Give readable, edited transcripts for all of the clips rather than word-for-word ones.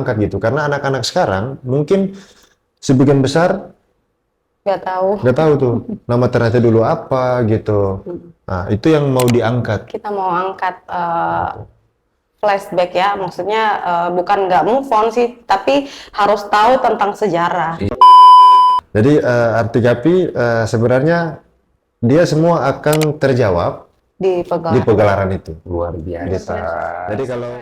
angkat gitu. Karena anak-anak sekarang mungkin sebagian besar nggak tahu tuh nama ternate dulu apa gitu. Nah, itu yang mau diangkat. kita mau angkat flashback ya, maksudnya bukan nggak move on sih, tapi harus tahu tentang sejarah. Jadi arti Gapi sebenarnya dia semua akan terjawab Di di pegelaran. pegelaran itu. Luar biasa. Jadi kalau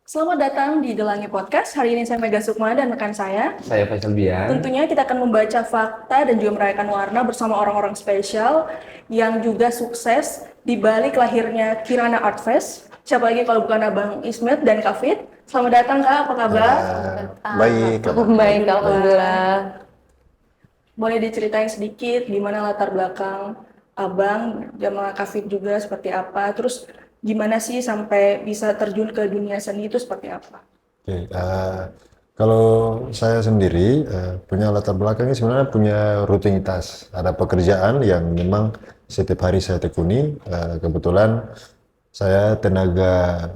Selamat datang di Delangi Podcast. Hari ini saya Mega Sukma dan rekan saya. Saya Faisal Bian. Tentunya kita akan membaca fakta dan juga merayakan warna bersama orang-orang spesial yang juga sukses di balik lahirnya Kirana Art Fest. Siapa lagi kalau bukan Abang Ismet dan Kak Fit. Selamat datang Kak, apa kabar? baik. Baik, alhamdulillah. Boleh diceritain sedikit gimana latar belakang Abang, sama Kak Fit juga seperti apa? Terus gimana sih sampai bisa terjun ke dunia seni itu seperti apa? Oke, kalau saya sendiri punya latar belakangnya sebenarnya punya rutinitas. Ada pekerjaan yang memang setiap hari saya tekuni. Kebetulan saya tenaga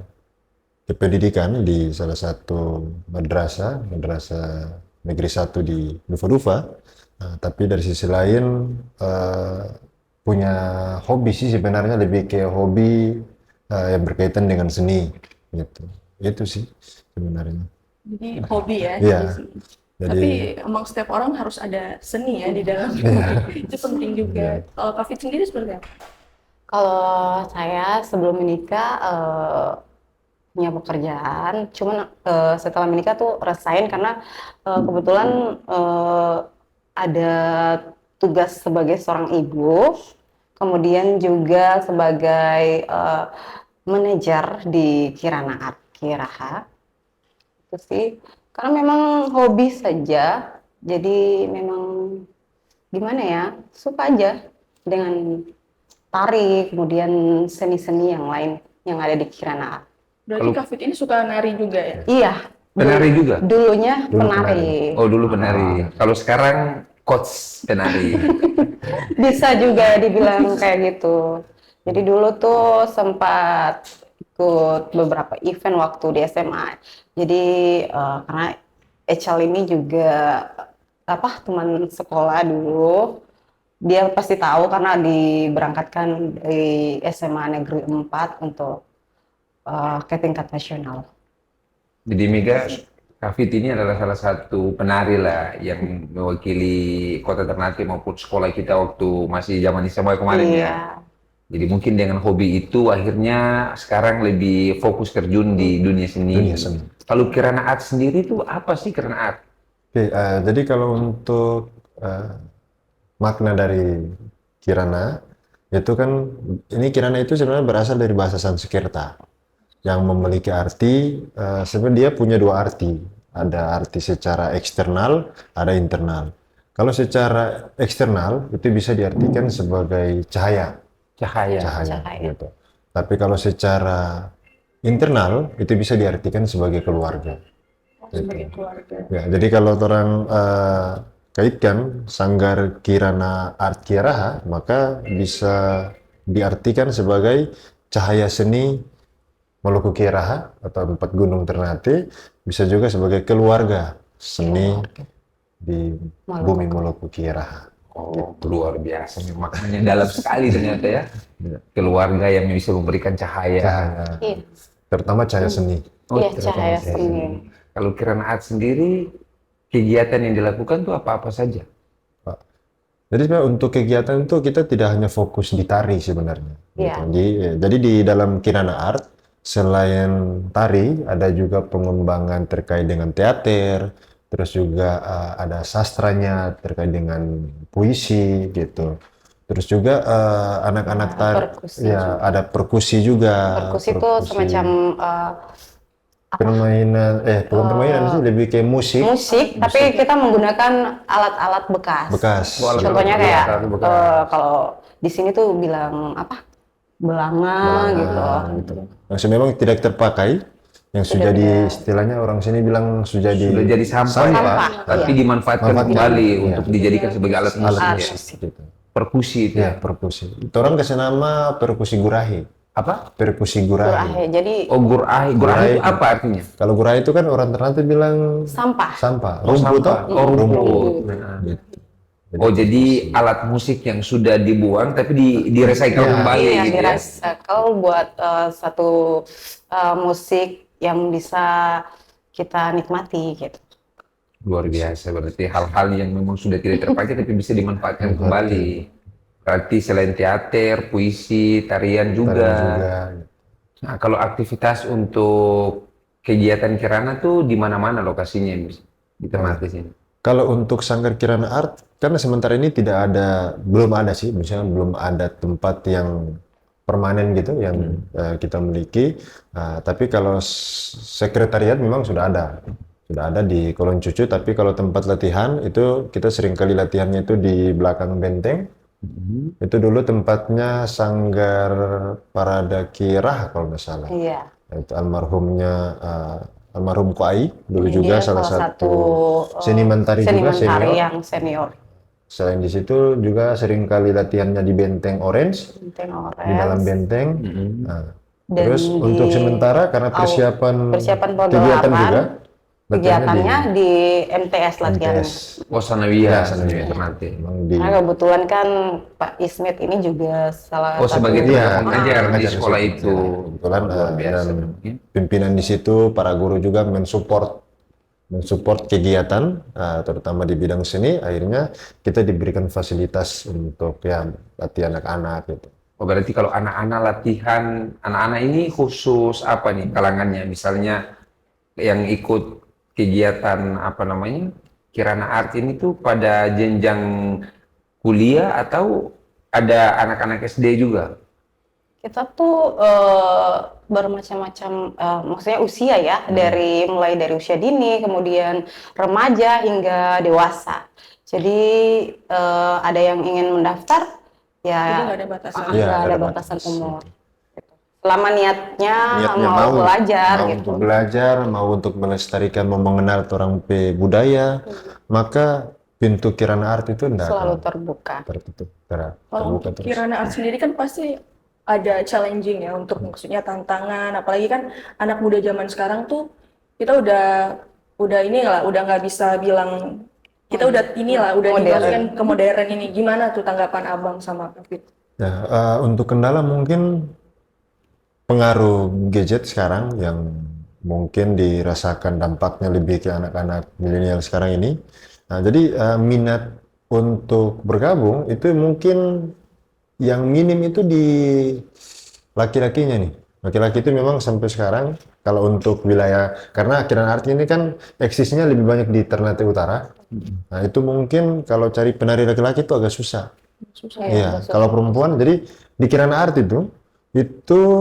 kependidikan di salah satu madrasah negeri 1 di Dufa-Dufa. Tapi dari sisi lain punya hobi sih sebenarnya, lebih ke hobi yang berkaitan dengan seni gitu. Itu sih sebenarnya. Jadi hobi ya. Iya. Jadi tapi emang setiap orang harus ada seni ya di dalam. Itu penting juga. Kalau Kak Fit sendiri seperti apa? Kalau saya sebelum menikah punya pekerjaan, cuman setelah menikah tuh resign karena kebetulan ada tugas sebagai seorang ibu, kemudian juga sebagai manajer di Kirana Art Kiraha. Itu sih, karena memang hobi saja, jadi memang gimana ya, suka aja dengan tari, kemudian seni-seni yang lain yang ada di Kirana Art. Berarti Kak Fit ini suka nari juga ya? Iya. Penari juga? Dulunya Dulu penari. Oh, dulu penari. Kalau sekarang coach penari. Bisa juga dibilang kayak gitu. Jadi dulu tuh sempat ikut beberapa event waktu di SMA. Jadi karena Echal ini juga teman sekolah dulu. Dia pasti tahu karena diberangkatkan dari SMA Negeri 4 untuk ke tingkat nasional. Jadi Mega, Kak Fit ini adalah salah satu penari lah yang mewakili Kota Ternate maupun sekolah kita waktu masih zaman SMA kemarin ya. Jadi mungkin dengan hobi itu akhirnya sekarang lebih fokus terjun di dunia seni. Kalau Kirana Art sendiri itu apa sih Kirana Art? Oke, jadi kalau untuk makna dari Kirana itu kan, ini Kirana itu sebenarnya berasal dari bahasa Sanskerta yang memiliki arti, sebenarnya dia punya dua arti. Ada arti secara eksternal, ada internal. Kalau secara eksternal itu bisa diartikan sebagai cahaya. Gitu. Tapi kalau secara internal itu bisa diartikan sebagai keluarga. Sebagai keluarga. Ya, jadi kalau orang kaitkan Sanggar Kirana Art Kiraha, maka bisa diartikan sebagai cahaya seni Maluku Kiraha atau 4 Gunung Ternate, bisa juga sebagai keluarga seni di bumi Maluku Kiraha. Oh, luar biasa, maknanya dalam sekali ternyata ya. Keluarga yang bisa memberikan cahaya. Iya. Terutama cahaya seni. Iya, cahaya seni. Kalau Kirana Art sendiri, kegiatan yang dilakukan tuh apa-apa saja? Jadi sebenarnya untuk kegiatan itu kita tidak hanya fokus di tari sebenarnya. Iya. Jadi di dalam Kirana Art, selain tari, ada juga pengembangan terkait dengan teater, terus juga ada sastranya terkait dengan puisi gitu. Terus juga anak-anak tari, ya ada perkusi juga. Perkusi itu semacam permainan, bukan permainan sih, lebih kayak musik musik, tapi kita menggunakan alat-alat bekas. bekas. Oh, alat Contohnya bekas, kayak alat bekas. kalau di sini tuh bilang apa? Belanga gitu. Gitu. Yang memang tidak terpakai, yang sudah di istilahnya orang sini bilang sudah jadi sampah, tapi iya. dimanfaatkan kembali untuk dijadikan sebagai alat musik, alat ya. musik gitu. Perkusi itu. Ya, perkusi. Itu orang kasih nama perkusi gurahi. Apa? Perkusi gurahi. Gurahe. Jadi Oh, gurahi. Gurahi itu apa artinya? Kalau gurahi itu kan orang Ternate bilang sampah. sampah, Oh, rumput sampah. toh? Oh, rumput. Gitu. Oh, jadi alat musik yang sudah dibuang tapi di-recycle kembali Iya, gitu ya. di-recycle buat satu musik yang bisa kita nikmati gitu. Luar biasa, berarti hal-hal yang memang sudah tidak terpakai tapi bisa dimanfaatkan kembali. Berarti selain teater, puisi, tarian juga. Nah, kalau aktivitas untuk kegiatan Kirana tuh di mana-mana lokasinya di Ternate sini. Kalau untuk Sanggar Kirana Art, karena sementara ini belum ada sih, misalnya belum ada tempat yang permanen gitu yang kita miliki. Tapi kalau sekretariat memang sudah ada di Kolong Cucu. Tapi kalau tempat latihan itu kita seringkali latihannya itu di belakang benteng. Itu dulu tempatnya Sanggar Parada Kirah kalau nggak salah. Iya. Itu almarhum Ko Ai dulu juga Dia salah satu seniman tari juga senior. yang senior. Selain di situ juga sering kali latihannya di Benteng Orange, Benteng di Orange. dalam benteng. Nah, Dan terus di untuk sementara karena persiapan kegiatan Pondok juga kegiatannya di MTS latihannya. MTS. Oh, Sanawiyah, Sanawiyah. Ternate. Memang di Karena kebetulan kan Pak Ismet ini juga salah Oh, satu sebagai Iya, pengajar di pengajar sekolah di situ. itu. Kebetulan Luar biasa. dan pimpinan di situ, para guru juga mensupport kegiatan, terutama di bidang seni. Akhirnya kita diberikan fasilitas untuk ya latihan anak-anak gitu. Oh, berarti kalau anak-anak latihan, anak-anak ini khusus apa nih kalangannya? Misalnya yang ikut kegiatan apa namanya Kirana Art ini tuh pada jenjang kuliah atau ada anak-anak SD juga? kita tuh bermacam-macam, maksudnya usia ya, mulai dari usia dini, kemudian remaja hingga dewasa. Jadi ada yang ingin mendaftar, Jadi ya nggak ada batasan. Iya, nggak nggak ada ada batasan batas. umur. Gitu. Selama niatnya Niatnya mau belajar mau gitu. untuk belajar, mau untuk melestarikan, mau mengenal orang budaya, maka pintu Kirana Art itu tidak Selalu akan terbuka. tertutup, Kalau terbuka untuk terus. Kirana Art sendiri kan pasti ada challenging ya untuk maksudnya tantangan, apalagi kan anak muda zaman sekarang tuh kita udah nggak bisa bilang kita udah Modern. dimasukin ke modern ini. Gimana tuh tanggapan Abang sama Kavit? Ya, untuk kendala mungkin pengaruh gadget sekarang yang mungkin dirasakan dampaknya lebih ke anak-anak milenial sekarang ini. Nah, jadi minat untuk bergabung itu mungkin yang minim itu di laki-lakinya nih. Laki-laki itu memang sampai sekarang kalau untuk wilayah, karena Kirana Art ini kan eksisnya lebih banyak di Ternate Utara. Nah, itu mungkin kalau cari penari laki-laki itu agak susah. Susah Iya, susah. kalau perempuan, jadi di Kirana Art itu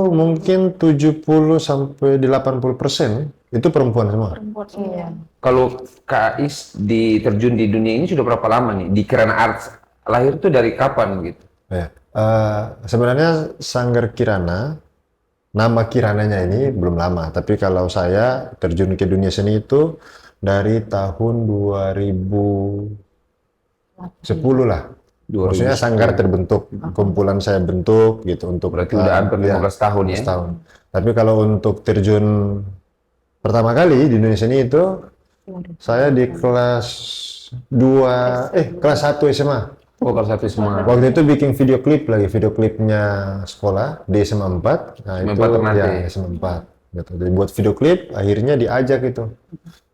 mungkin 70 sampai 80% itu perempuan semua. Iya. Kalau Kak Is diterjun di dunia ini sudah berapa lama nih di Kirana Art? Lahir tuh dari kapan gitu? Ya, sebenarnya Sanggar Kirana, nama Kirananya ini belum lama, tapi kalau saya terjun ke dunia seni itu dari tahun 2010 lah. Maksudnya Sanggar terbentuk, kumpulan saya bentuk gitu untuk Berarti udah hampir 15 tahun ya? 15 tahun. Tapi kalau untuk terjun pertama kali di dunia seni itu saya di kelas 1 SMA. Oh, kalau satu semua. Waktu itu bikin video klipnya sekolah di SMA 4. Nah, SMA itu 4 Ternate. ya SMA 4 gitu. Jadi buat video klip akhirnya diajak itu.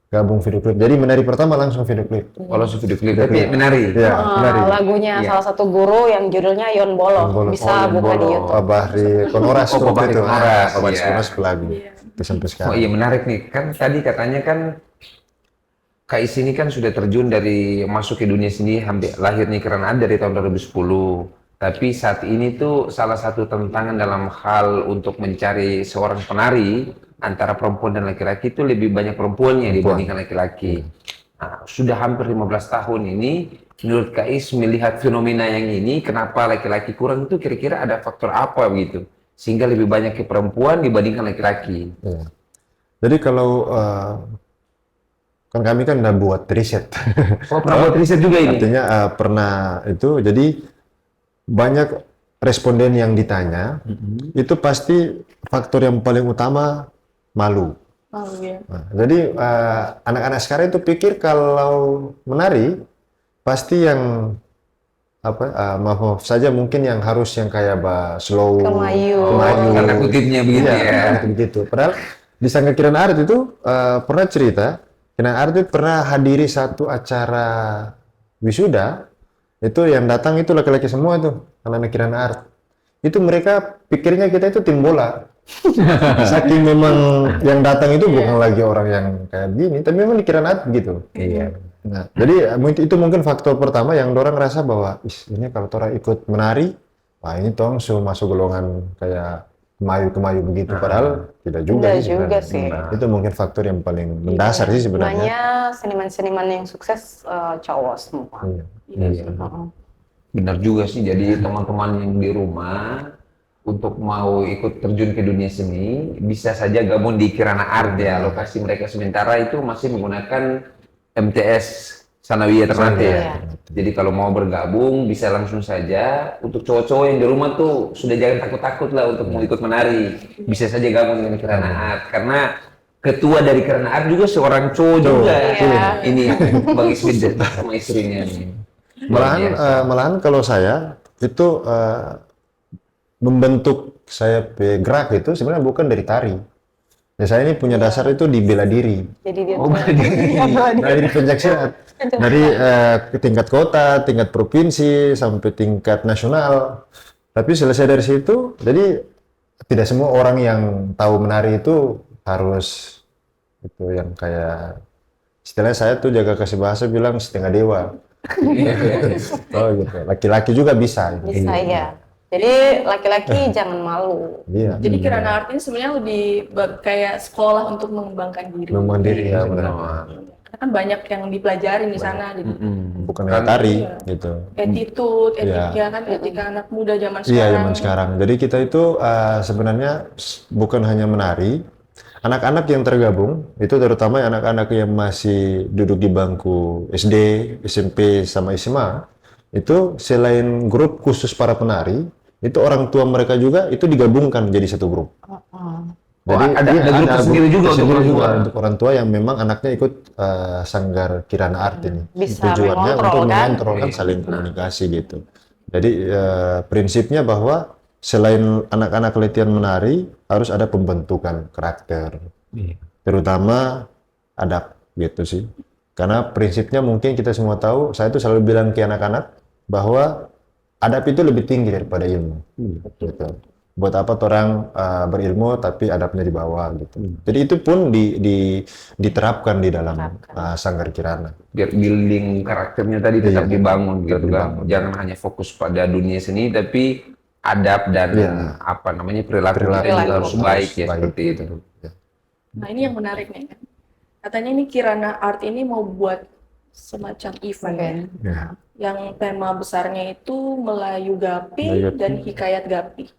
Gabung video klip. Jadi menari pertama langsung video klip. Kalau video klip tapi menari. Iya, menari. Lagunya Iya. salah satu guru yang judulnya Yon Bolo, Yon Bolo. bisa buka di YouTube. Pak Bahri Konoras Oh, Pak waktu Bahri itu. Konoras, Pak Bahri iya. Konoras pelagu. Itu sampai sekarang. Oh iya, menarik nih. Kan tadi katanya kan Kak Is ini kan sudah terjun dari masuk ke dunia sini, hampir lahir nih Kirana Art dari tahun 2010. Tapi saat ini tuh salah satu tantangan dalam hal untuk mencari seorang penari antara perempuan dan laki-laki itu lebih banyak perempuannya dibandingkan laki-laki. Nah, sudah hampir 15 tahun ini, menurut Kak Is melihat fenomena yang ini, kenapa laki-laki kurang itu kira-kira ada faktor apa begitu? Sehingga lebih banyak ke perempuan dibandingkan laki-laki. Ya. Jadi kalau kan kami kan udah buat riset. Oh, pernah buat riset juga ini? Artinya pernah itu, jadi banyak responden yang ditanya, itu pasti faktor yang paling utama malu. Oh iya. Nah, jadi anak-anak sekarang itu pikir kalau menari, pasti yang maaf saja mungkin yang harus yang kayak slow, Kemayu. Karena kutipnya begitu ya. begitu. Padahal di Sanggar Kirana Art itu pernah cerita, Kirana Art itu pernah hadiri satu acara wisuda, itu yang datang itu laki-laki semua tuh, anak-anak Kirana Art. Itu mereka pikirnya kita itu tim bola. Saking memang yang datang itu bukan lagi orang yang kayak gini, tapi memang di Kirana Art gitu. Iya. Nah, jadi itu mungkin faktor pertama yang orang rasa bahwa ini kalau orang ikut menari, wah ini tong masuk golongan kayak kemayu begitu, padahal tidak juga Tidak sih juga sebenarnya. sih. Nah, itu mungkin faktor yang paling mendasar sih sebenarnya. Sebenarnya seniman-seniman yang sukses cowok semua. Iya. Benar juga sih, jadi teman-teman yang di rumah untuk mau ikut terjun ke dunia seni bisa saja gabung di Kirana Art ya. Lokasi mereka sementara itu masih menggunakan MTS Sanawiyah Ternate ya. Iya. Jadi kalau mau bergabung bisa langsung saja. Untuk cowok-cowok yang di rumah tuh sudah jangan takut-takut lah untuk mau ikut menari. Bisa saja gabung dengan Kirana Art karena ketua dari Kirana Art juga seorang cowok juga. Iya. Ini Bang Ismin sama istrinya nih. Malahan kalau saya itu membentuk saya gerak itu sebenarnya bukan dari tari. Ya saya ini punya dasar itu di bela diri. Jadi dia Dari pencaksilat, dari tingkat kota, tingkat provinsi sampai tingkat nasional. Tapi selesai dari situ, jadi tidak semua orang yang tahu menari itu harus itu yang kayak istilahnya saya tuh jaga kasih bahasa bilang setengah dewa. Oh gitu. Laki-laki juga bisa. bisa ya. Jadi laki-laki jangan malu. Iya. Jadi Kirana Art ini sebenarnya lebih kayak sekolah untuk mengembangkan diri. Mandiri ya benar. Karena kan banyak yang dipelajari di sana gitu. Bukan kayak tari gitu. Attitude, Iya. etika kan, etika anak muda zaman Iya, sekarang. zaman sekarang. Jadi kita itu sebenarnya bukan hanya menari, anak-anak yang tergabung, itu terutama anak-anak yang masih duduk di bangku SD, SMP, sama SMA, itu selain grup khusus para penari, itu orang tua mereka juga itu digabungkan jadi satu grup. Jadi ada grup tersendiri juga untuk orang tua. untuk orang tua yang memang anaknya ikut Sanggar Kirana Art ini. Bisa Tujuannya mengontrol, untuk kan? mengontrol kan saling komunikasi gitu. Jadi prinsipnya bahwa selain anak-anak latihan menari harus ada pembentukan karakter, terutama adab gitu sih. Karena prinsipnya mungkin kita semua tahu, saya tuh selalu bilang ke anak-anak bahwa adab itu lebih tinggi daripada ilmu. Gitu. Buat apa orang berilmu tapi adabnya di bawah gitu. Jadi itu pun diterapkan di dalam Sanggar Kirana. Biar building karakternya tadi tetap dibangun gitu kan. Jangan hanya fokus pada dunia seni tapi adab dan apa namanya perilaku juga harus baik ya seperti itu. Nah ini yang menarik nih. Katanya ini Kirana Art ini mau buat semacam event yang tema besarnya itu Melayu Gapi dan Hikayat Gapi.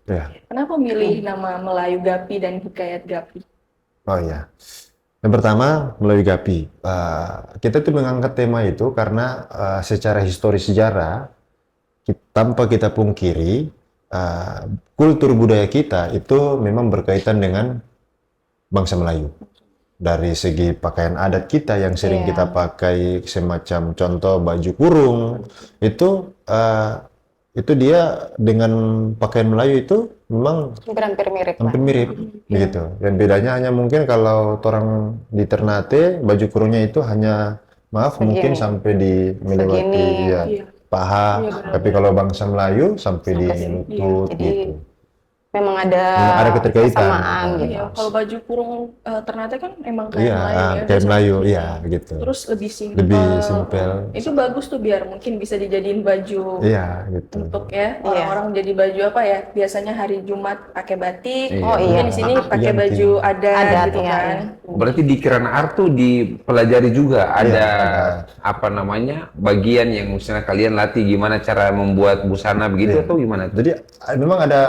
Kenapa milih nama Melayu Gapi dan Hikayat Gapi? Oh iya, yang pertama Melayu Gapi. Kita tuh mengangkat tema itu karena secara historis sejarah tanpa kita pungkiri kultur budaya kita itu memang berkaitan dengan bangsa Melayu. Dari segi pakaian adat kita yang sering kita pakai semacam contoh baju kurung itu dia dengan pakaian Melayu itu memang Hampir mirip. hampir mirip gitu. Dan bedanya hanya mungkin kalau orang di Ternate baju kurungnya itu hanya mungkin sampai di melewati paha, tapi kalau bangsa Melayu sampai di lutut Jadi gitu. memang ada keterkaitan. kesamaan gitu. Iya, kalau baju kurung Ternate kan emang kayak Iya, Melayu ya. kayak Melayu, iya gitu. Terus lebih simpel. Lebih simpel. Itu bagus tuh biar mungkin bisa dijadiin baju Iya gitu. untuk ya orang-orang jadi baju apa ya? Biasanya hari Jumat pakai batik. Iya. Oh iya. Mungkin di sini pakai Ganti. baju adat gitu Iya, kan. iya. Berarti di Kirana Art tuh dipelajari juga ada ada. apa namanya bagian yang misalnya kalian latih gimana cara membuat busana begitu atau gimana? Jadi memang ada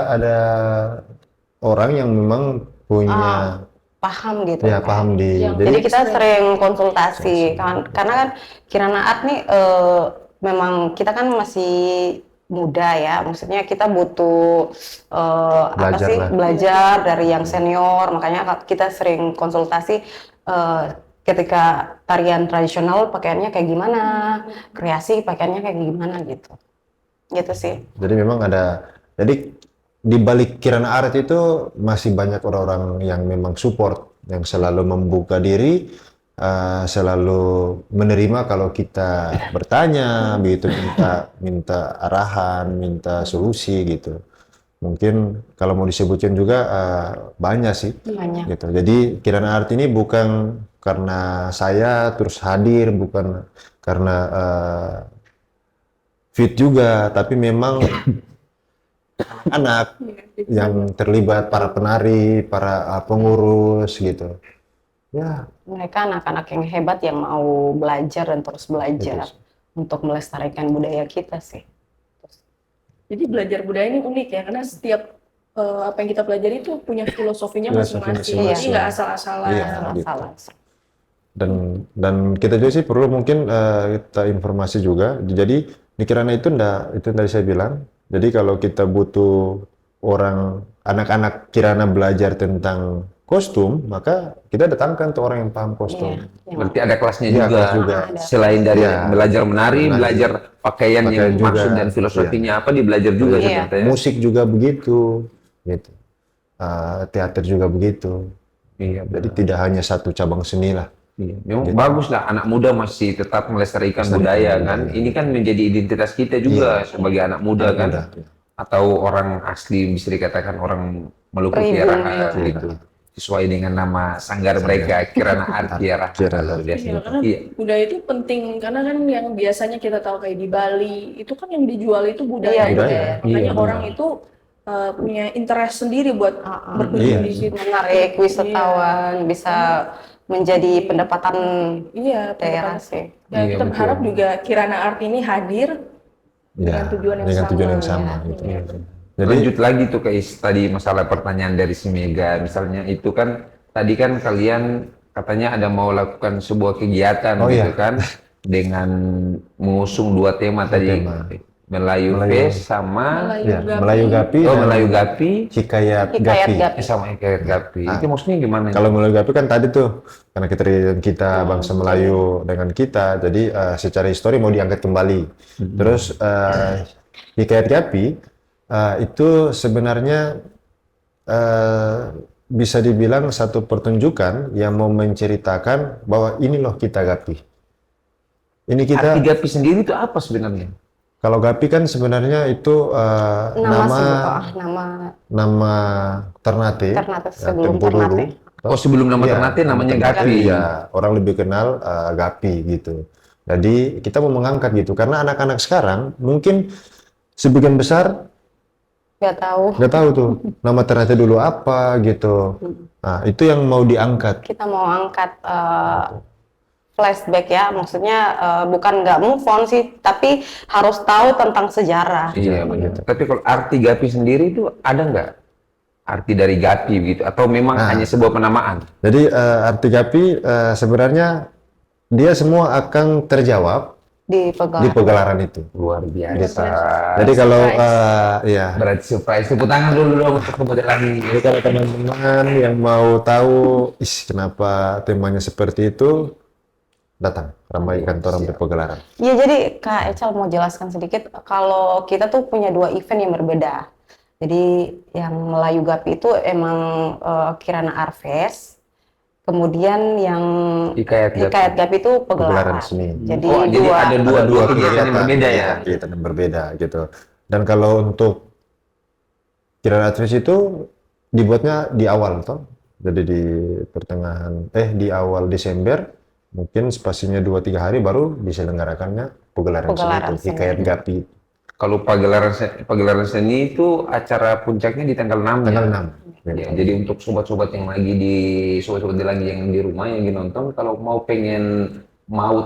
orang yang memang punya Paham gitu. ya paham di Jadi kita sering konsultasi kan, karena kan Kirana Art nih memang kita kan masih muda ya, maksudnya kita butuh Belajar lah. belajar dari yang senior, makanya kita sering konsultasi ketika tarian tradisional pakaiannya kayak gimana, kreasi pakaiannya kayak gimana gitu sih. Jadi memang jadi di balik Kirana Art itu masih banyak orang-orang yang memang support, yang selalu membuka diri, selalu menerima kalau kita bertanya, begitu minta arahan, minta solusi gitu. Mungkin kalau mau disebutin juga banyak sih. Banyak. Gitu. Jadi Kirana Art ini bukan karena saya terus hadir, bukan karena fit juga, tapi memang anak yang terlibat, para penari, para pengurus gitu. Ya, Mereka anak-anak yang hebat yang mau belajar dan terus belajar untuk melestarikan budaya kita sih. Jadi belajar budaya ini unik ya, karena setiap apa yang kita pelajari itu punya filosofinya Filosofi masing-masing. Jadi masing-masing. nggak asal-asalan. Iya. Salah. dan kita juga sih perlu mungkin kita informasi juga. Jadi di Kirana itu tadi saya bilang. Jadi kalau kita butuh anak-anak Kirana belajar tentang kostum, maka kita datangkan tuh orang yang paham kostum. Iya. Berarti ada kelasnya Iya, juga. kelas juga. Selain dari Iya. belajar menari, belajar pakaian yang juga. maksud dan filosofinya apa dibelajar juga Iya. ternyata ya. Musik juga begitu, gitu. Teater juga begitu. Iya, Jadi tidak hanya satu cabang seni lah. iya. Memang bagus lah anak muda masih tetap melestarikan budaya kan. Ini kan menjadi identitas kita juga sebagai anak muda kan. muda. Atau orang asli bisa dikatakan orang Maluku Pribumi, Tiara iya. gitu. Sesuai dengan nama sanggar mereka Kirana Art Tiara. Luar biasa. Iya, karena Iya. budaya itu penting, karena kan yang biasanya kita tahu kayak di Bali, itu kan yang dijual itu budaya. Iya, budaya. Makanya Iya, orang itu punya interest sendiri buat berkunjung Iya. di situ. Menarik wisatawan, bisa menjadi pendapatan Iya, daerah pendapatan. sih. Dan Iya, kita betul. berharap juga Kirana Art ini hadir dengan tujuan yang dengan sama. tujuan yang sama. Iya. Gitu. Iya. Jadi Lanjut lagi tuh ke tadi masalah pertanyaan dari si Mega, misalnya itu kan tadi kan kalian katanya ada mau lakukan sebuah kegiatan Oh, gitu iya. kan dengan mengusung dua tema tadi, tema. Melayu Fest sama Melayu Gapi oh dan Melayu Gapi Hikayat Hikayat Gapi. Gapi. sama Hikayat Gapi. Itu maksudnya gimana? Kalau Melayu Gapi kan tadi tuh karena kita bangsa Melayu dengan kita, jadi secara histori mau diangkat kembali. Terus Hikayat Gapi itu sebenarnya bisa dibilang satu pertunjukan yang mau menceritakan bahwa ini loh kita Gapi. Ini kita. Arti Gapi sendiri itu apa sebenarnya? Kalau Gapi kan sebenarnya itu nama Ternate. Ternate, ya, sebelum tempo dulu. Ternate. Oh sebelum nama Iya, Ternate namanya Gapi. Iya, orang lebih kenal Gapi gitu. Jadi kita mau mengangkat gitu karena anak-anak sekarang mungkin sebagian besar nggak tahu tuh nama Ternate dulu apa gitu. Nah itu yang mau diangkat. Kita mau angkat flashback ya, maksudnya bukan nggak move on sih, tapi harus tahu tentang sejarah. Iya begitu. Tapi kalau arti Gapi sendiri itu ada nggak? Arti dari Gapi gitu atau memang hanya sebuah penamaan? Jadi arti Gapi sebenarnya dia semua akan terjawab Di di pegelaran itu. Luar biasa. Jadi kalau ya, Berarti surprise. Tepuk tangan dulu dong untuk kemudian jadi kalau teman-teman yang mau tahu, kenapa temanya seperti itu, datang ramaikan orang berpegelaran. Iya, jadi Kak Echal mau jelaskan sedikit, kalau kita tuh punya dua event yang berbeda. Jadi yang Melayu Gapi itu emang Kirana Art Fest. Kemudian yang Hikayat Gapi itu pegelaran. Seni. Jadi, jadi ada dua kegiatan yang berbeda ya? Kegiatan yang berbeda gitu. Dan kalau untuk Kirana Art Fest itu dibuatnya di awal toh. Jadi di awal Desember, mungkin spasinya 2-3 hari baru diselenggarakannya pegelaran seni Pegelaran itu, Hikayat seni. Gapi, Kalau pagelaran seni itu acara puncaknya di tanggal 6 tanggal ya? 6. Ya, jadi untuk sobat-sobat yang lagi sobat-sobat lagi yang di rumah yang lagi nonton, kalau mau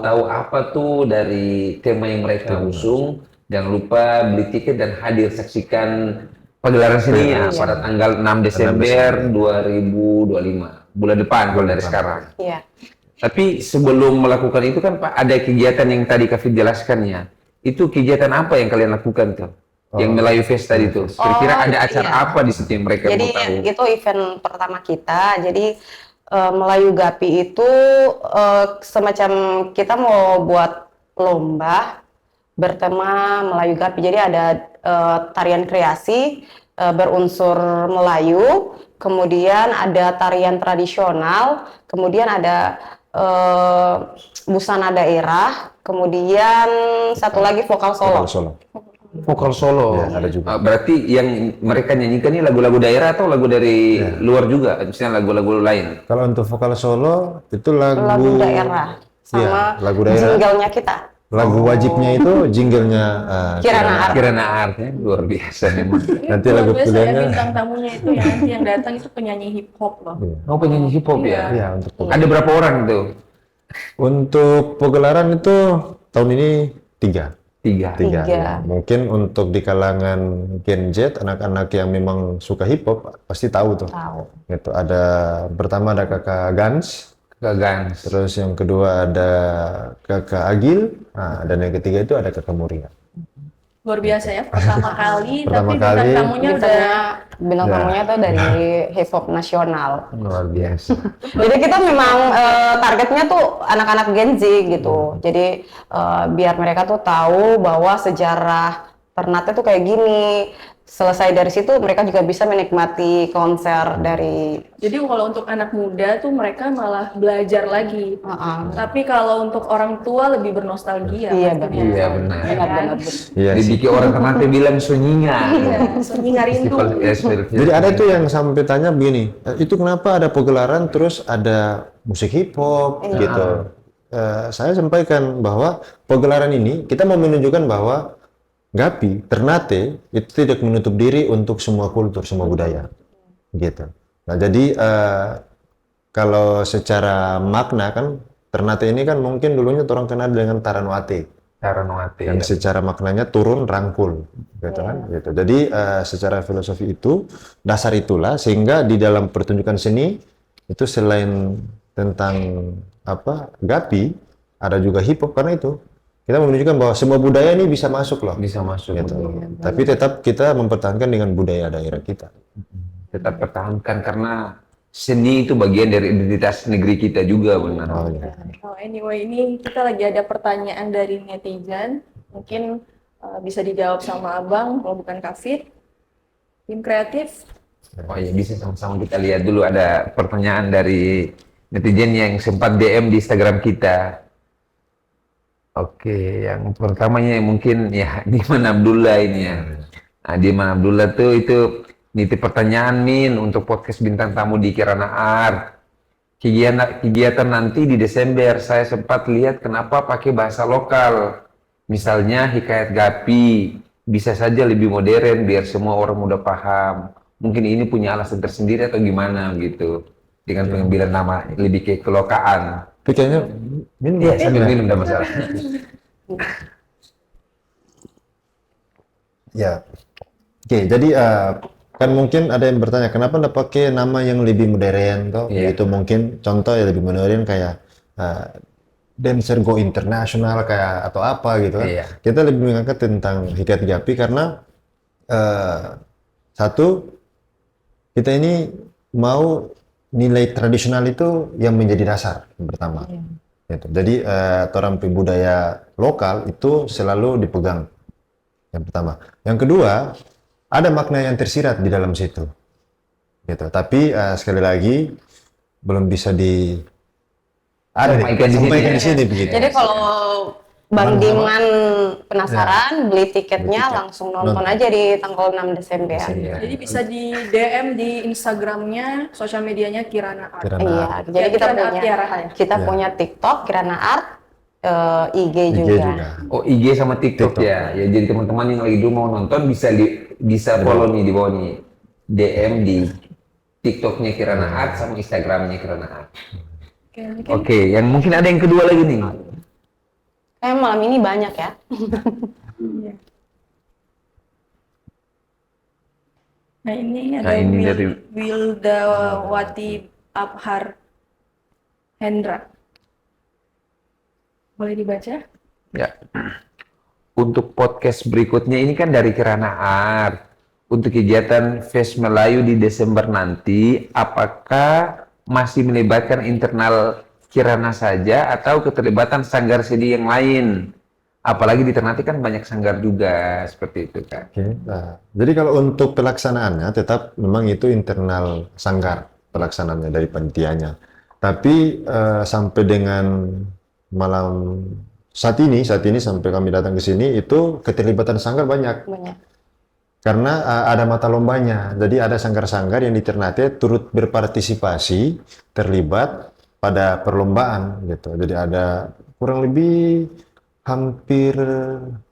tahu apa tuh dari tema yang mereka usung, jangan lupa beli tiket dan hadir saksikan pagelaran seninya pada tanggal 6 Desember 2025, bulan depan kalau dari sekarang. Iya. Tapi sebelum melakukan itu kan Pak, ada kegiatan yang tadi Kak Fit jelaskan ya. Itu kegiatan apa yang kalian lakukan tuh? Yang Melayu Fest tadi tuh. Kira-kira ada acara iya. apa di situ yang mereka Jadi mau tahu? itu event pertama kita. Jadi Melayu Gapi itu semacam kita mau buat lomba bertema Melayu Gapi. Jadi ada tarian kreasi berunsur Melayu, kemudian ada tarian tradisional, kemudian ada busana daerah, kemudian satu lagi vokal solo. Solo. Vokal solo. Ya, ada juga. Berarti yang mereka nyanyikan ini lagu-lagu daerah atau lagu dari luar juga? Misalnya lagu-lagu lain? Kalau untuk vokal solo itu lagu Daerah sama Iya, lagu daerah. jinglenya kita. Lagu wajibnya itu jinglenya Kirana Art. Kirana Artnya luar biasa memang. Nanti Luar lagu biasa ya, pilihannya bintang tamunya itu yang nanti yang datang itu penyanyi hip hop loh. Oh, penyanyi hip hop ya? ya untuk Ada berapa orang tuh? untuk pegelaran itu tahun ini 3. Tiga. Tiga. Tiga. Ya. Mungkin untuk di kalangan Gen Z, anak-anak yang memang suka hip hop pasti tahu tuh. Tahu. Gitu. Pertama ada kakak Gans, Gagans. terus yang kedua ada kakak Agil, dan yang ketiga itu ada kakak Muria. Luar biasa ya, pertama kali, Pertama tapi bintang kali. tamunya udah Bintang Ya. tamunya tuh dari hip hop nasional. Luar biasa. Jadi kita memang targetnya tuh anak-anak Gen Z gitu. Jadi biar mereka tuh tahu bahwa sejarah Ternate tuh kayak gini. Selesai dari situ mereka juga bisa menikmati konser dari jadi kalau untuk anak muda tuh mereka malah belajar lagi. Tapi kalau untuk orang tua lebih bernostalgia. Iya, pastinya. benar. Iya benar. benar-benar. Iya sih. Dibikin orang Ternate bilang sunyinya. Iya, sunyi rindu. Jadi ada tuh yang sampai tanya begini, itu kenapa ada pegelaran terus ada musik hip hop gitu. Saya sampaikan bahwa pegelaran ini kita mau menunjukkan bahwa Gapi, Ternate itu tidak menutup diri untuk semua kultur, semua budaya, gitu. Nah jadi kalau secara makna kan Ternate ini kan mungkin dulunya orang kenal dengan Taranwate, Taranwate. yang secara maknanya turun rangkul, gitu kan. Gitu. Jadi secara filosofi itu dasar itulah sehingga di dalam pertunjukan seni itu selain tentang Gapi ada juga hip hop karena itu. Kita menunjukkan bahwa semua budaya ini bisa masuk loh. Bisa masuk. Gitu. Tapi tetap kita mempertahankan dengan budaya daerah kita. Tetap pertahankan karena seni itu bagian dari identitas negeri kita juga benar. Oh, ya. Oh, anyway, ini kita lagi ada pertanyaan dari netizen. Mungkin bisa dijawab sama Abang, kalau bukan Kak Fit. Tim kreatif. Oh ya bisa sama-sama kita lihat dulu ada pertanyaan dari netizen yang sempat DM di Instagram kita. Oke, yang pertamanya mungkin ya Diman Abdullah ini ya. Nah, Diman Abdullah tuh itu nitip pertanyaan Min untuk podcast bintang tamu di Kirana Art. Kegiatan nanti di Desember saya sempat lihat kenapa pakai bahasa lokal. Misalnya Hikayat Gapi bisa saja lebih modern biar semua orang mudah paham. Mungkin ini punya alasan tersendiri atau gimana gitu. Dengan pengambilan nama lebih ke kelokaan. Tapi kayaknya Iya, sambil minum enggak masalah. ya. Oke, jadi kan mungkin ada yang bertanya kenapa nggak pakai nama yang lebih modern toh? Iya. Itu mungkin contoh yang lebih modern kayak Dancer Go International kayak atau apa gitu kan. Iya. Kita lebih mengangkat tentang Hikayat Gapi karena satu kita ini mau nilai tradisional itu yang menjadi dasar yang pertama. Gitu. Jadi orang budaya lokal itu selalu dipegang yang pertama. Yang kedua ada makna yang tersirat di dalam situ. Gitu. Tapi sekali lagi belum bisa Sampaikan di sini. sampaikan di sini begitu. Jadi kalau Bang Bang Diman penasaran, beli tiketnya tiket. langsung nonton aja di tanggal 6 Desember. Iya. Jadi bisa di DM di Instagramnya, sosial medianya Kirana Art. Kirana Iya, Art. jadi kita Kirana Art punya Tiara ya? kita Iya. punya TikTok Kirana Art, IG IG juga. juga. Oh, IG sama TikTok, TikTok. ya. Ya, jadi teman-teman yang lagi dulu mau nonton bisa follow nih di bawah nih. DM di TikToknya Kirana Art sama Instagramnya Kirana Art. Oke, mungkin Oke, yang mungkin ada yang kedua lagi nih. Kayak malam ini banyak ya. iya. Nah ini ada Nah, ini dari Wildawati Abhar Hendra. Boleh dibaca? Ya. Untuk podcast berikutnya ini kan dari Kirana Art. Untuk kegiatan Fest Melayu di Desember nanti, apakah masih melibatkan internal Kirana saja atau keterlibatan sanggar seni yang lain? Apalagi di Ternate kan banyak sanggar juga, seperti itu kan. Oke. Nah, jadi kalau untuk pelaksanaannya tetap memang itu internal sanggar pelaksanaannya dari panitianya. Tapi sampai dengan malam saat ini sampai kami datang ke sini itu keterlibatan sanggar banyak. Banyak. Karena ada mata lombanya. Jadi ada sanggar-sanggar yang di Ternate turut berpartisipasi terlibat pada perlombaan gitu. Jadi ada kurang lebih hampir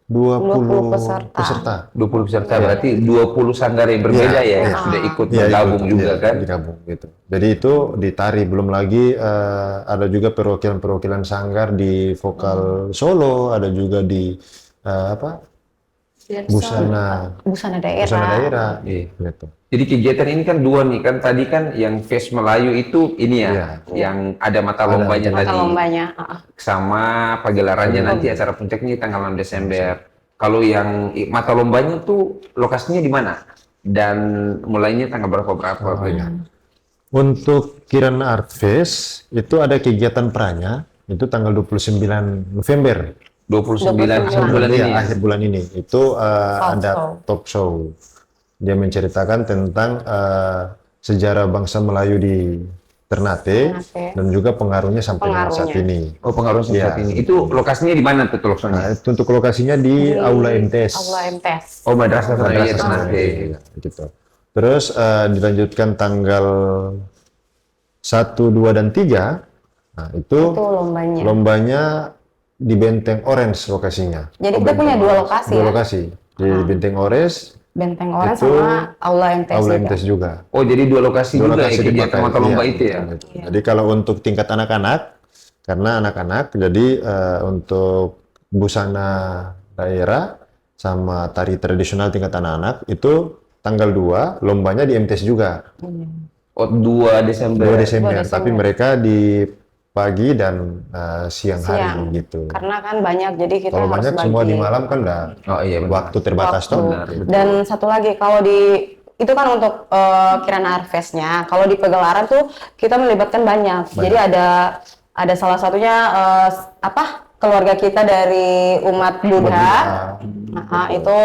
20 peserta. 20 peserta berarti 20 sanggar yang berbeda ya, yang sudah ikut Iya, bergabung ikut, juga iya, kan. digabung gitu. Jadi itu ditari, belum lagi ada juga perwakilan-perwakilan sanggar di vokal solo, ada juga di busana Busana daerah. daerah Iya. gitu. Jadi kegiatan ini kan dua nih, kan tadi kan yang Fest Melayu itu ini ya, Iya. yang ada mata lombanya Mata tadi. lombanya. Sama pagelarannya nanti acara puncaknya tanggal 6 Desember. Kalau yang mata lombanya tuh lokasinya di mana? Dan mulainya tanggal berapa? Iya. Untuk Kirana Art Fest itu ada kegiatan pranya itu tanggal 29 November. 29 akhir bulan Iya, ini ya? akhir bulan ini. Itu ada show. talk show. Dia menceritakan tentang sejarah bangsa Melayu di Ternate dan juga pengaruhnya sampai dengan saat ini. Oh, pengaruh Iya. saat ini. Itu lokasinya di mana tuh Nah, lokasinya? itu untuk lokasinya di Aula MTS. Aula MTS. Oh, Madrasah Sanawiyah Madrasah Ternate. Sanawiyah, gitu. Terus dilanjutkan tanggal 1, 2, dan 3. Nah, Itu lombanya. lombanya di Benteng Orange lokasinya. Jadi kita punya dua lokasi Dua ya. lokasi. Di Benteng Orange, Benteng Orange Itu sama Aula MTS Aula juga. MTS juga. Oh, jadi dua lokasi Dua juga ya lokasi kegiatan dipakai. mata lomba Iya, itu ya? gitu. Jadi kalau untuk tingkat anak-anak, karena anak-anak, jadi untuk busana daerah sama tari tradisional tingkat anak-anak itu tanggal 2 lombanya di MTS juga. Oh, 2 Desember. 2 Desember, 2 Desember. tapi mereka di pagi dan siang hari Siang. gitu. Karena kan banyak, jadi kita Kalau harus banyak bagi semua di malam kan udah Oh iya benar. waktu terbatas waktu. tuh. Dan satu lagi, kalau di itu kan untuk Kirana Art Fest-nya. Kalau di pegelaran tuh kita melibatkan banyak. Jadi ada salah satunya keluarga kita dari umat Buddha. Nah, itu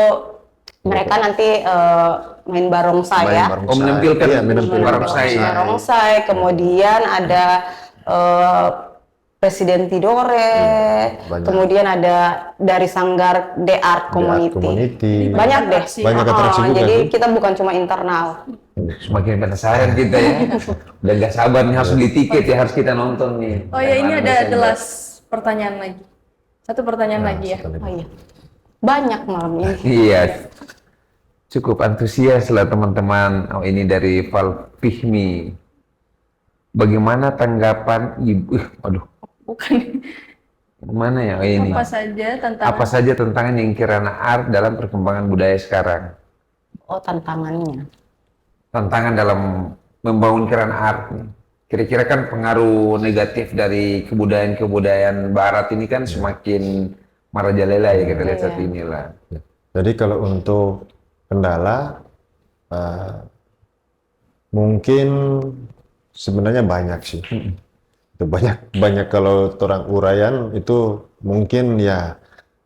mereka nanti main barongsai ya. Oh, menampilkan Iya, menampilkan barongsai. Barongsai, kemudian ada Presiden Tidore, banyak. kemudian ada dari Sanggar The Art Community. Banyak deh. Banyak atraksi juga jadi sih. kita bukan cuma internal. Semakin penasaran kita ya. Udah gak sabar nih harus beli tiket ya, harus kita nonton nih. Oh ya, ini Tanggal ada 6 the Desember. last pertanyaan lagi. Satu pertanyaan lagi ya. Oh iya. Banyak malam ini. Iya. Cukup antusias lah teman-teman. Oh, ini dari Val Fihmi. Bagaimana tanggapan ibu? Waduh, Bukan mana ya? Oh, ini. apa saja Tantangan yang Kirana Art dalam perkembangan budaya sekarang? Oh, tantangannya. Tantangan dalam membangun Kirana Art nih. Kira-kira kan pengaruh negatif dari kebudayaan Barat ini kan semakin merajalela ya kita lihat saat ini lah. Jadi kalau untuk kendala mungkin sebenarnya banyak sih. Itu banyak kalau orang urayan itu mungkin ya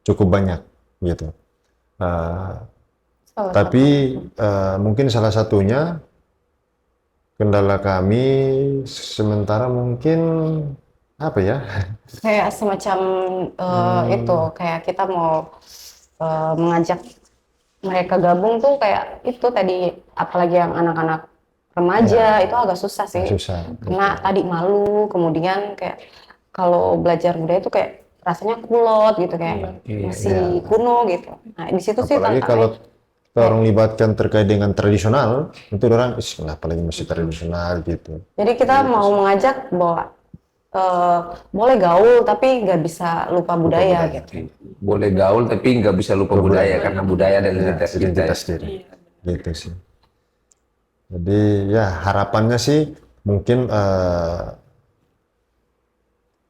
cukup banyak gitu. Tapi mungkin salah satunya kendala kami sementara mungkin apa ya? Kayak semacam itu, kayak kita mau mengajak mereka gabung tuh kayak itu tadi, apalagi yang anak-anak remaja itu agak susah sih. Susah. Karena tadi malu, kemudian kayak kalau belajar budaya itu kayak rasanya kulot gitu, kayak masih kuno gitu. Nah, di situ sih Apalagi tantangannya. kalau kita orang libatkan terkait dengan tradisional, itu orang, "Lah, apalagi masih tradisional gitu." Jadi kita mau mengajak bahwa boleh gaul tapi nggak bisa lupa budaya gitu. Boleh gaul tapi nggak bisa lupa budaya, karena budaya adalah identitas kita. Identitas diri. Gitu sih. Jadi ya harapannya sih mungkin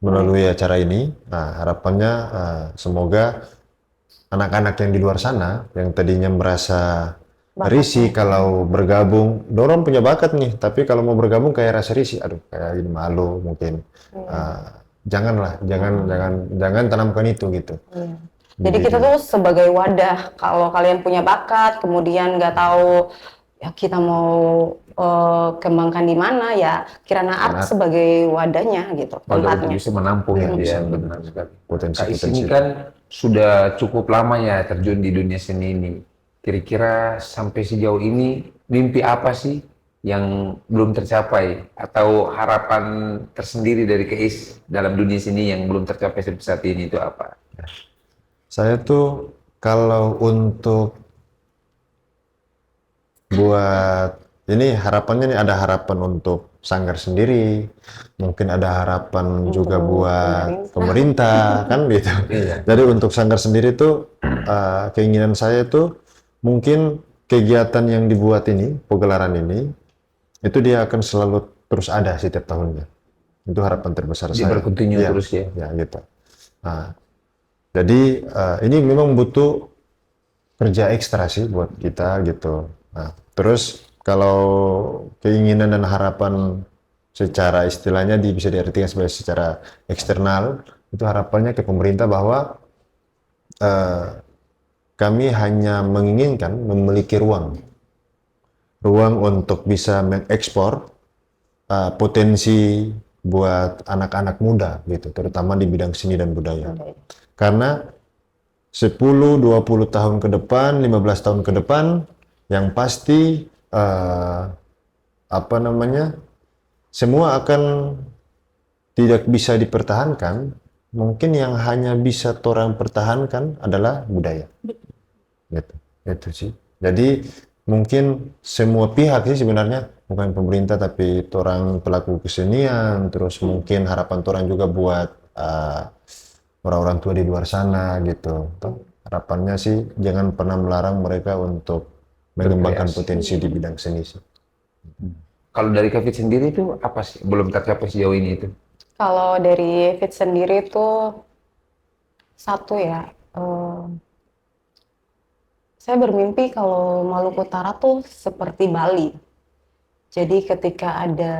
melalui acara ini, harapannya semoga anak-anak yang di luar sana yang tadinya merasa risih kalau bergabung, dorong punya bakat nih, tapi kalau mau bergabung kayak rasa risih, aduh kayak ini malu mungkin. Janganlah, jangan tanamkan itu gitu. Jadi kita tuh sebagai wadah, kalau kalian punya bakat, kemudian nggak tahu ya kita mau kembangkan di mana, ya Kirana Art sebagai wadahnya gitu, Wadah tempatnya. untuk bisa menampung ya, benar sekali. Potensi. Kak Is ini kan sudah cukup lama ya terjun di dunia seni ini. Kira-kira sampai sejauh ini mimpi apa sih yang belum tercapai, atau harapan tersendiri dari Kak Is dalam dunia seni yang belum tercapai sampai saat ini itu apa? Saya tuh kalau untuk buat ini harapannya nih, ada harapan untuk sanggar sendiri, mungkin ada harapan juga buat pemerintah kan gitu. Jadi untuk sanggar sendiri tuh keinginan saya tuh mungkin kegiatan yang dibuat ini, pegelaran ini, itu dia akan selalu terus ada setiap tahunnya. Itu harapan terbesar Dia saya. berkontinu Iya, terus ya. Ya gitu. Nah, jadi ini memang butuh kerja ekstra sih buat kita gitu. Nah, terus kalau keinginan dan harapan secara istilahnya bisa diartikan sebagai secara eksternal, itu harapannya ke pemerintah bahwa kami hanya menginginkan memiliki ruang untuk bisa mengekspor potensi buat anak-anak muda gitu, terutama di bidang seni dan budaya. Karena 10-20 tahun ke depan, 15 tahun ke depan, yang pasti semua akan tidak bisa dipertahankan. Mungkin yang hanya bisa orang pertahankan adalah budaya. Gitu. Itu sih. Jadi mungkin semua pihak sih sebenarnya, bukan pemerintah tapi orang pelaku kesenian, terus mungkin harapan orang juga buat orang-orang tua di luar sana gitu. Harapannya sih jangan pernah melarang mereka untuk mengembangkan potensi di bidang seni sih. Kalau dari Kak Fit sendiri itu apa sih belum tercapai sejauh ini itu? Kalau dari Fit sendiri tuh satu ya, saya bermimpi kalau Maluku Utara tuh seperti Bali. Jadi ketika ada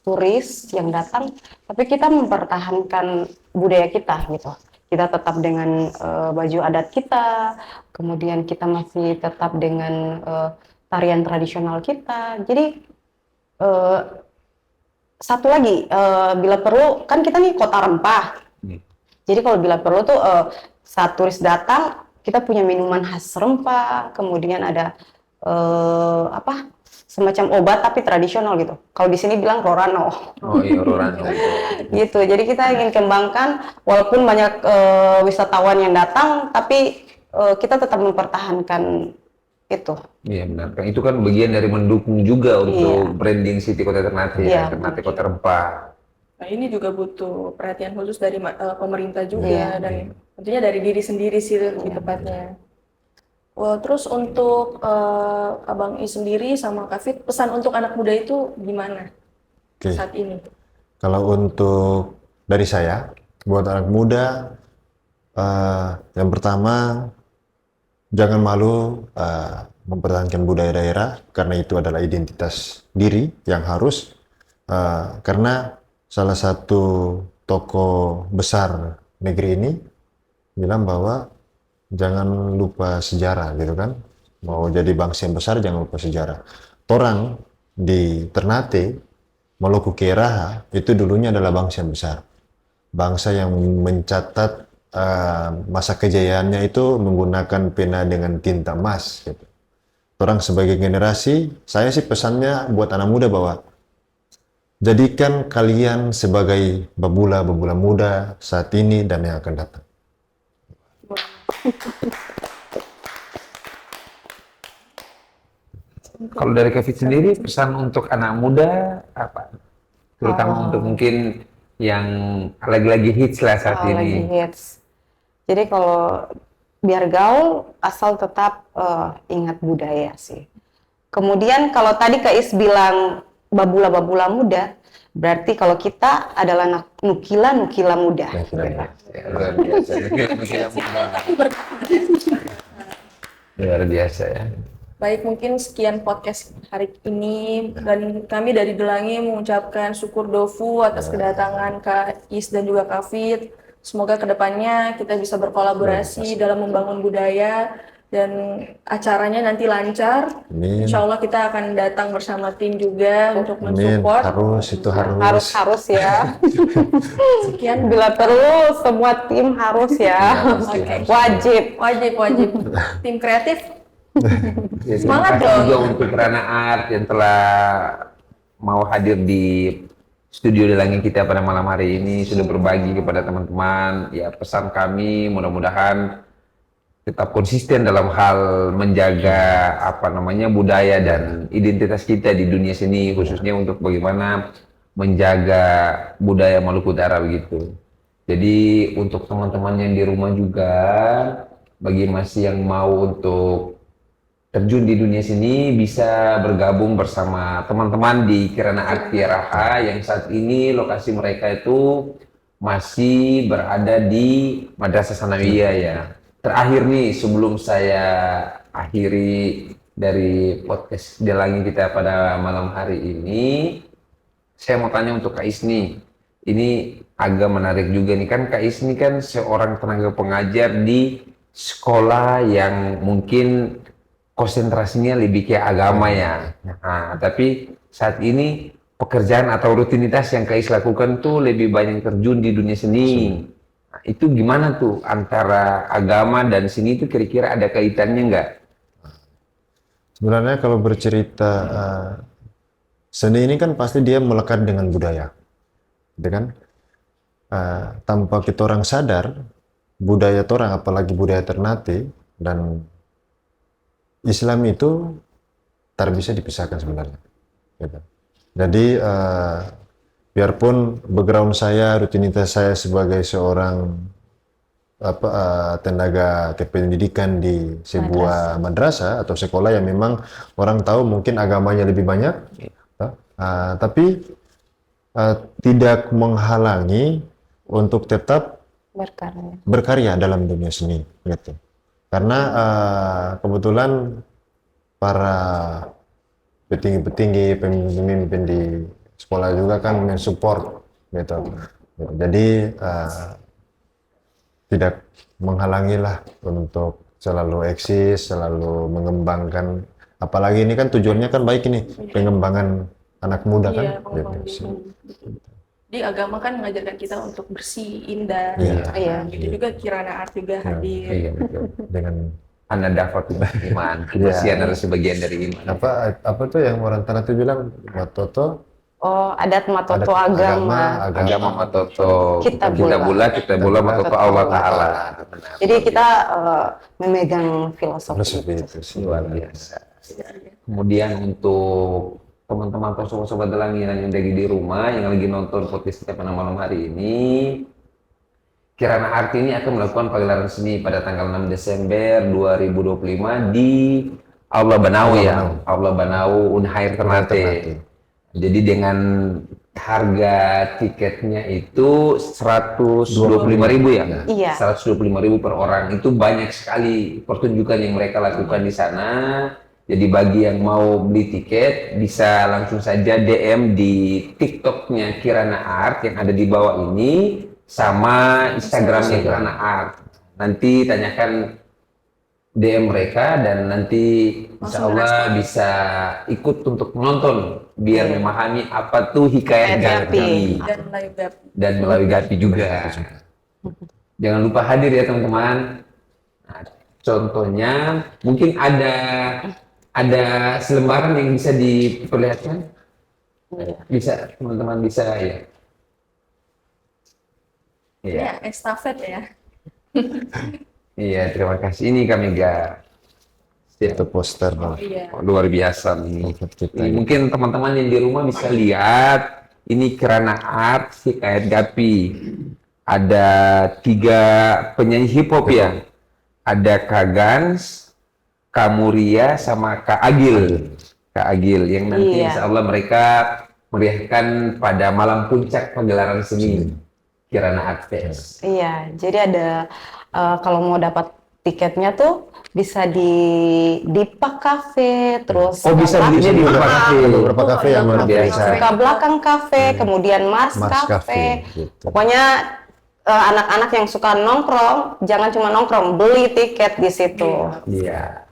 turis yang datang, tapi kita mempertahankan budaya kita gitu. Kita tetap dengan baju adat kita, kemudian kita masih tetap dengan tarian tradisional kita. Jadi satu lagi, bila perlu, kan kita nih kota rempah. Jadi kalau bila perlu tuh saat turis datang, kita punya minuman khas rempah, kemudian ada semacam obat tapi tradisional gitu. Kalau di sini bilang Rorano. Oh iya, Rorano. Gitu. Jadi kita ingin kembangkan, walaupun banyak wisatawan yang datang, tapi kita tetap mempertahankan itu. Iya benar. Itu kan bagian dari mendukung juga untuk branding City Kota Ternate, ya, Ternate Kota Rempah. Nah, ini juga butuh perhatian khusus dari pemerintah juga dan tentunya dari diri sendiri sih lebih tepatnya. Well, terus untuk Abang I sendiri sama Kak Fit, pesan untuk anak muda itu gimana saat ini? Kalau untuk dari saya, buat anak muda, yang pertama jangan malu mempertahankan budaya daerah, karena itu adalah identitas diri yang harus, karena salah satu tokoh besar negeri ini bilang bahwa jangan lupa sejarah gitu kan. Mau jadi bangsa yang besar jangan lupa sejarah. Orang di Ternate, Maluku Keraha itu dulunya adalah bangsa yang besar. bangsa yang mencatat masa kejayaannya itu menggunakan pena dengan tinta emas gitu. Orang sebagai generasi, saya sih pesannya buat anak muda bahwa jadikan kalian sebagai babula-babula muda saat ini dan yang akan datang. Kalau dari Kevin sendiri, pesan untuk anak muda apa? Terutama untuk mungkin yang lagi-lagi hits lah saat Lagi ini. hits. Jadi kalau biar gaul, asal tetap ingat budaya sih. Kemudian kalau tadi Kak Is bilang babula-babula muda, berarti kalau kita adalah nukila-nukila muda. Ya, luar biasa. Luar biasa ya. Baik, mungkin sekian podcast hari ini dan kami dari Delangi mengucapkan syukur Dofu atas kedatangan Kak Is dan juga Kak Fit. Semoga kedepannya kita bisa berkolaborasi dalam membangun budaya dan acaranya nanti lancar. Amin. Insya Allah kita akan datang bersama tim juga untuk Amin. mensupport. Harus ya. Sekian. Bila perlu semua tim harus ya. Oke. Wajib. Tim kreatif. Ya, Semangat terima kasih dong. juga untuk Kirana Art yang telah mau hadir di studio Delangi kita pada malam hari ini, sudah berbagi kepada teman-teman. Ya, pesan kami mudah-mudahan tetap konsisten dalam hal menjaga budaya dan identitas kita di dunia seni, khususnya untuk bagaimana menjaga budaya Maluku Utara begitu. Jadi untuk teman-teman yang di rumah juga, bagi masih yang mau untuk terjun di dunia seni bisa bergabung bersama teman-teman di Kirana Art Kiaraha yang saat ini lokasi mereka itu masih berada di Madrasah Sanawiyah ya. Terakhir nih sebelum saya akhiri dari podcast Delangi kita pada malam hari ini, saya mau tanya untuk Kak Is nih. Ini agak menarik juga nih, kan Kak Is ini kan seorang tenaga pengajar di sekolah yang mungkin konsentrasinya lebih ke agama ya. Nah, tapi saat ini pekerjaan atau rutinitas yang Kak Is lakukan tuh lebih banyak terjun di dunia seni. Nah, itu gimana tuh antara agama dan seni itu kira-kira ada kaitannya nggak? Sebenarnya kalau bercerita seni ini kan pasti dia melekat dengan budaya, gitu kan? Tanpa kita orang sadar, budaya orang apalagi budaya Ternate dan Islam itu tak bisa dipisahkan sebenarnya. Gitu. Jadi biarpun background saya, rutinitas saya sebagai seorang tenaga kependidikan di sebuah madrasah atau sekolah yang memang orang tahu mungkin agamanya lebih banyak, tapi tidak menghalangi untuk tetap berkarya dalam dunia seni, gitu. Karena kebetulan para petinggi-petinggi, pemimpin di sekolah juga kan mensupport, gitu. Jadi tidak menghalangi lah untuk selalu eksis, selalu mengembangkan. Apalagi ini kan tujuannya kan baik ini, pengembangan anak muda kan. Iya, pengembangan. Di agama kan mengajarkan kita untuk bersih, indah. Iya. Gitu juga Kirana Art juga hadir. Iya betul. Dengan Anda dapat iman, kebersihan adalah sebagian dari iman. apa tuh yang orang Tanah itu bilang, Watoto, Adat Matoto agama. Agama Matoto, Kita kita bula Matoto Allah Ta'ala. Jadi kita memegang filosofi itu sih. Luar biasa. Kemudian untuk teman-teman atau sobat-sobat Delangi yang lagi di rumah, yang lagi nonton podcast kita pada malam hari ini, Kirana Art ini akan melakukan pagelaran seni pada tanggal 6 Desember 2025 di Aula Banau ya, Aula Banau Unhair Ternate. Jadi dengan harga tiketnya itu 125.000 ya? Iya. 125.000 per orang. Itu banyak sekali pertunjukan yang mereka lakukan di sana. Jadi bagi yang mau beli tiket bisa langsung saja DM di TikToknya Kirana Art yang ada di bawah ini sama Instagramnya Kirana Art. Nanti tanyakan DM mereka dan nanti insya Langsung Allah bisa ikut untuk menonton biar memahami apa tuh hikayat Hikayat Gapi Dan live web. dan melalui Gapi juga. Jangan lupa hadir ya teman-teman. Nah, contohnya mungkin ada selembaran yang bisa diperlihatkan. Bisa teman-teman bisa ya. Iya. Ya, estafet ya. Iya, terima kasih. Ini kami gak Itu poster Iya. luar biasa nih. Poster kita. Ini mungkin teman-teman yang di rumah bisa lihat ini Kirana Art Hikayat Gapi. Ada 3 penyanyi hip hop ya. Ada Kak Gans, Kak Muria, sama Kak Agil. Kak Agil yang nanti Iya. insya Allah mereka meriahkan pada malam puncak pagelaran seni Kirana Art Fest. Iya, jadi ada kalau mau dapat tiketnya tuh bisa di Dipak Cafe, terus Oh, bisa Suka belinya di Belakang- Dipak Cafe. Ada beberapa kafe yang luar luar biasa. biasa. Suka Belakang Cafe, kemudian Mars, Mars Cafe. Cafe, gitu. Pokoknya anak-anak yang suka nongkrong, jangan cuma nongkrong, beli tiket di situ. Iya.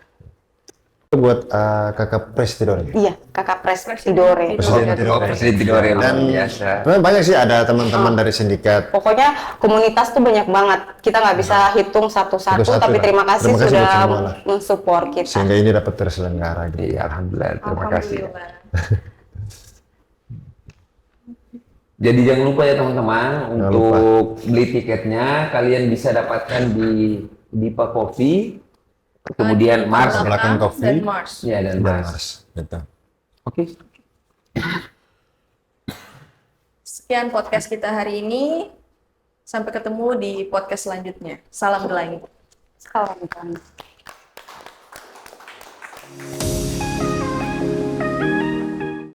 Itu buat kakak Prestidor. Iya, Kakak Pres Tidore. Presiden Oh, Tidore. Presiden Tidore luar Dan biasa. sebenarnya banyak sih ada teman-teman dari sindikat. Pokoknya komunitas tuh banyak banget. Kita nggak bisa hitung satu-satu, Satu-satu tapi lah. terima kasih Terima kasih sudah buat semua lah. mensupport kita. Sehingga ini dapat terselenggara gitu. Iya, alhamdulillah. Terima kasih. Alhamdulillah. Jadi jangan lupa ya teman-teman Jangan untuk beli tiketnya kalian bisa dapatkan di Dipa Coffee, kemudian Di Mars, Belakang Coffee. dan Mars. ya dan Dan Mars. Mars. Gitu. Oke. Sekian podcast kita hari ini. Sampai ketemu di podcast selanjutnya. Salam gelangi. Salam kan.